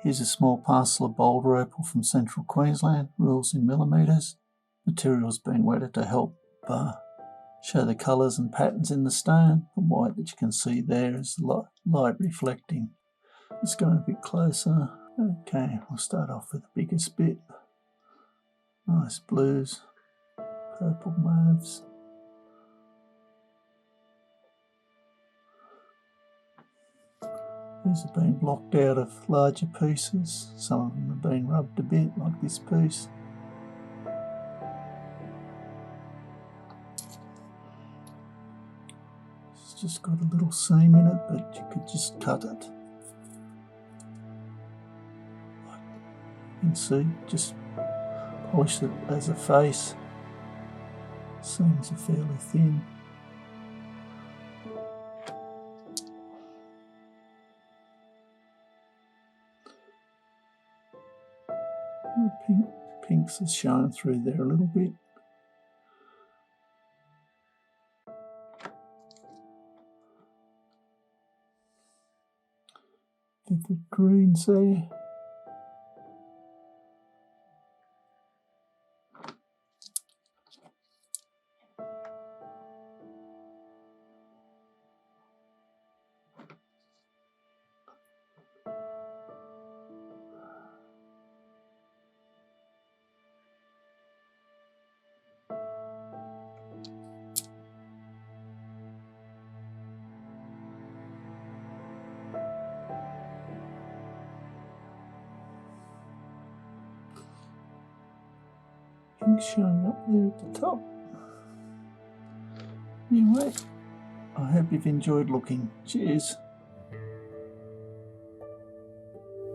Here's a small parcel of Boulder Opal from central Queensland, rules in millimetres. Material's been wetted to help show the colours and patterns in the stone. The white that you can see there is light reflecting. Let's go a bit closer. Okay, we'll start off with the biggest bit. Nice blues, purple mauves. These have been blocked out of larger pieces. Some of them have been rubbed a bit, like this piece. It's just got a little seam in it, but you could just cut it. You can see, just polish it as a face. Seams are fairly thin. Pinks is showing through there a little bit. Vivid greens there. Pink showing up there at the top. Anyway, I hope you've enjoyed looking. Cheers.